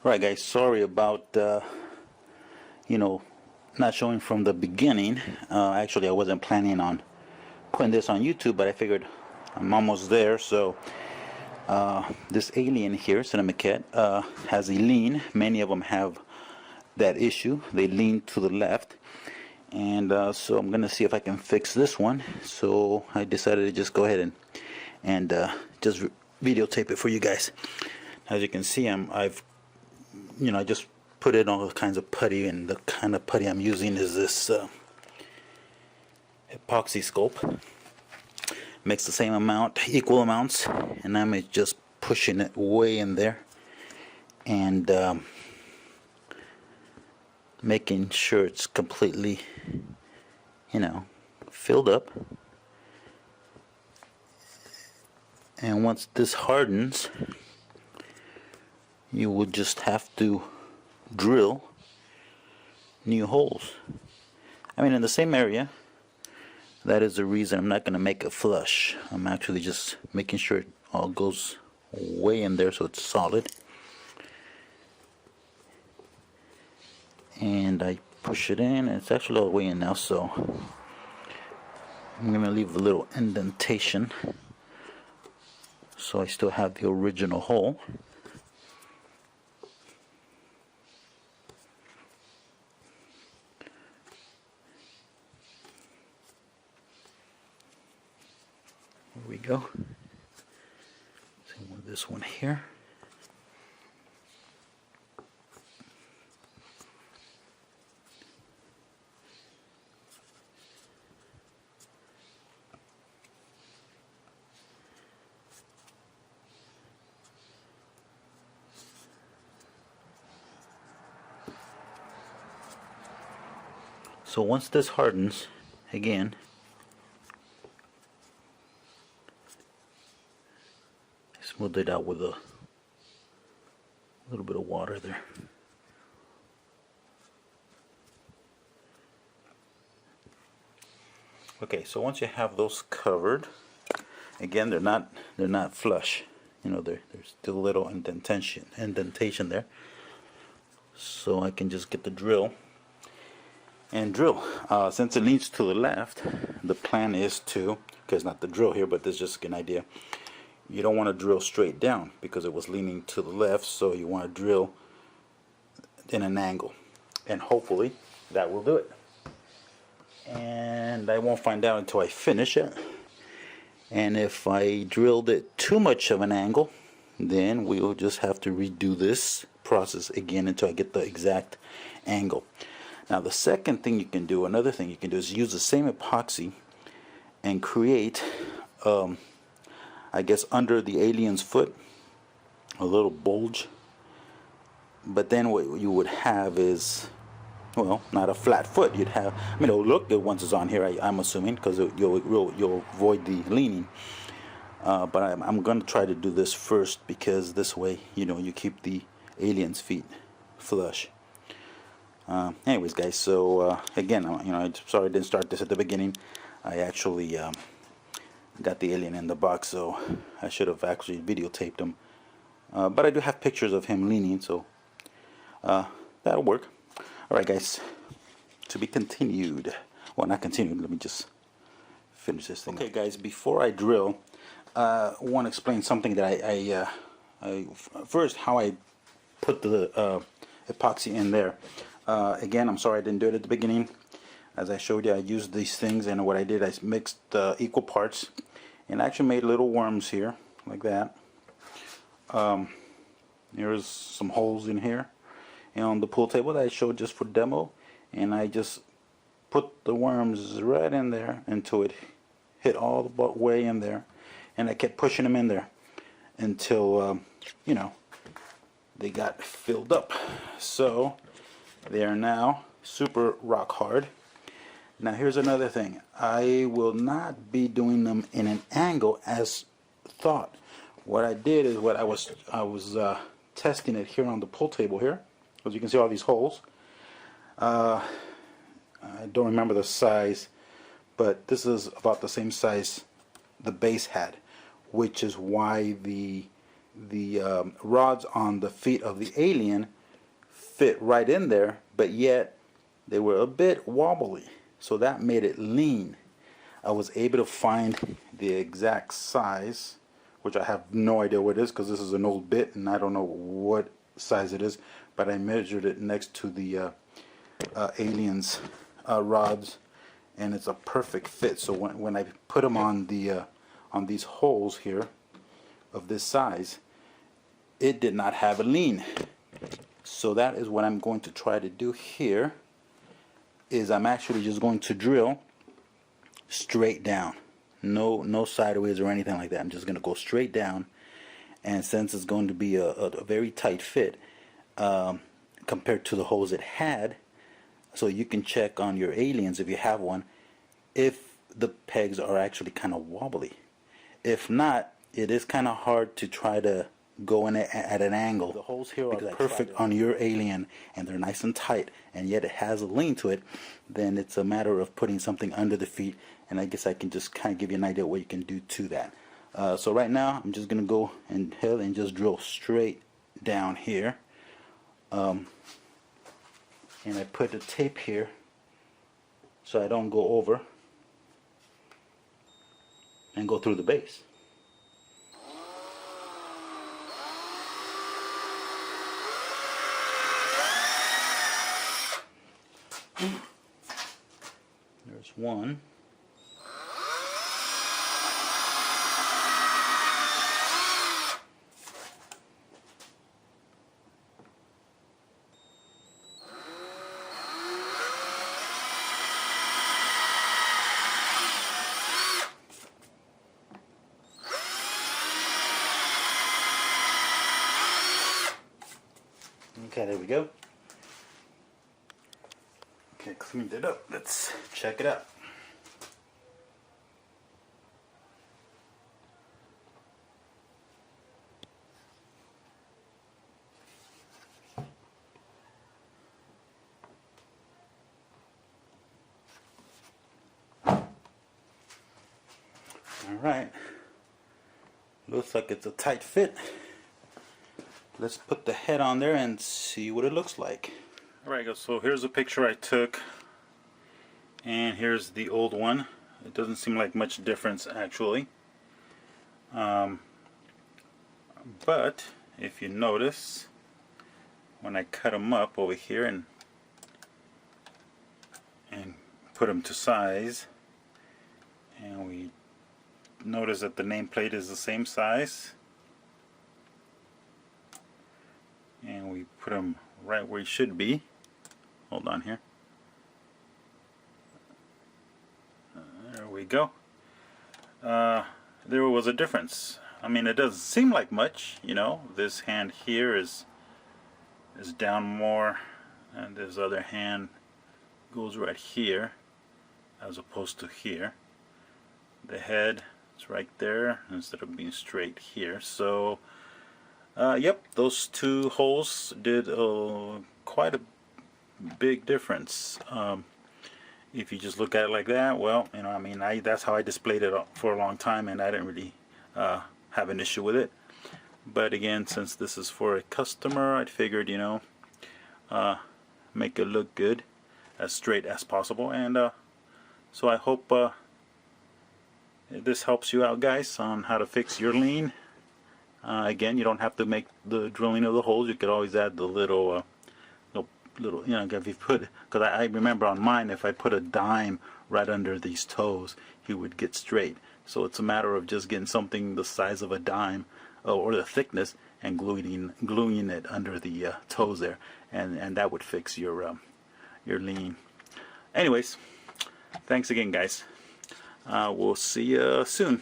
Right, guys, sorry about you know not showing from the beginning. Actually, I wasn't planning on putting this on YouTube, but I figured I'm almost there. So this alien here, Cinemaquette, has a lean. Many of them have that issue. They lean to the left, and so I'm gonna see if I can fix this one. So I decided to just go ahead and just videotape it for you guys. As you can see, I've I just put in all kinds of putty, and the kind of putty I'm using is this epoxy sculpt. Mix the same amount, equal amounts, and I'm just pushing it way in there and making sure it's completely, filled up. And once this hardens, you will just have to drill new holes. I mean, in the same area. That is the reason I'm not going to make a flush. I'm actually just making sure it all goes way in there so it's solid. And I push it in, and it's actually all the way in now, so I'm going to leave a little indentation so I still have the original hole. Here we go. Same with this one here. So once this hardens, again, smooth it out with a little bit of water there. Okay, so once you have those covered, again, they're not flush. There's still a little indentation there. So I can just get the drill and drill. Since it leans to the left, the plan is to, because not the drill here, but this is just an idea. You don't want to drill straight down because it was leaning to the left, so you want to drill in an angle, and hopefully that will do it. And I won't find out until I finish it. And if I drilled it too much of an angle, then we'll just have to redo this process again until I get the exact angle. Now the second thing you can do, another thing you can do, is use the same epoxy and create I guess under the alien's foot a little bulge, but then what you would have is, well, not a flat foot. You'd have, it'll look good once it's on here, I'm assuming, because you'll avoid the leaning. But I'm going to try to do this first, because this way, you keep the alien's feet flush. Anyways, guys, so again, I'm sorry I didn't start this at the beginning. I actually got the alien in the box, so I should have actually videotaped him. But I do have pictures of him leaning, so that'll work. Alright, guys, to be continued. Well, not continued, let me just finish this thing. Okay, guys, before I drill, I want to explain something that I first, how I put the epoxy in there. Again, I'm sorry I didn't do it at the beginning. As I showed you, I used these things, and what I did, I mixed equal parts, and I actually made little worms here, like that. There's some holes in here, and on the pool table that I showed just for demo, and I just put the worms right in there until it hit all the way in there, and I kept pushing them in there until they got filled up. So they are now super rock hard. Now here's another thing. I will not be doing them in an angle as thought. What I did is I was testing it here on the pool table here. As you can see, all these holes. I don't remember the size, but this is about the same size the base had, which is why the the rods on the feet of the alien fit right in there, but yet they were a bit wobbly, so that made it lean. I was able to find the exact size, which I have no idea what it is because this is an old bit and I don't know what size it is, but I measured it next to the aliens rods, and it's a perfect fit. So when I put them on the on these holes here of this size, it did not have a lean. So that is what I'm going to try to do here, is I'm actually just going to drill straight down, no sideways or anything like that. I'm just going to go straight down, and since it's going to be a very tight fit compared to the holes it had, so you can check on your aliens if you have one if the pegs are actually kind of wobbly. If not, it is kind of hard to try to go in at an angle. The holes here are perfect on your alien and they're nice and tight, and yet it has a lean to it. Then it's a matter of putting something under the feet, and I guess I can just kind of give you an idea what you can do to that. So right now I'm just gonna go ahead and just drill straight down here, and I put the tape here so I don't go over and go through the base. There's one. Okay, there we go. Okay, cleaned it up. Let's check it out. Alright, looks like it's a tight fit. Let's put the head on there and see what it looks like. Alright, so here's a picture I took, and here's the old one. It doesn't seem like much difference actually, but if you notice, when I cut them up over here and put them to size, and we notice that the nameplate is the same size, and we put them right where it should be. Hold on here. There we go. There was a difference. I mean, it doesn't seem like much, you know. This hand here is down more, and this other hand goes right here as opposed to here. The head is right there instead of being straight here. So yep, those two holes did quite a big difference. If you just look at it like that, well, you know, I mean, that's how I displayed it for a long time, and I didn't really have an issue with it. But again, since this is for a customer, I figured, you know, make it look good, as straight as possible. And so I hope this helps you out, guys, on how to fix your lean. Again, you don't have to make the drilling of the holes. You could always add the little you know, if you put, because I remember on mine, if I put a dime right under these toes, he would get straight. So it's a matter of just getting something the size of a dime or the thickness and gluing it under the toes there, and that would fix your lean. Anyways, thanks again, guys. We'll see you soon.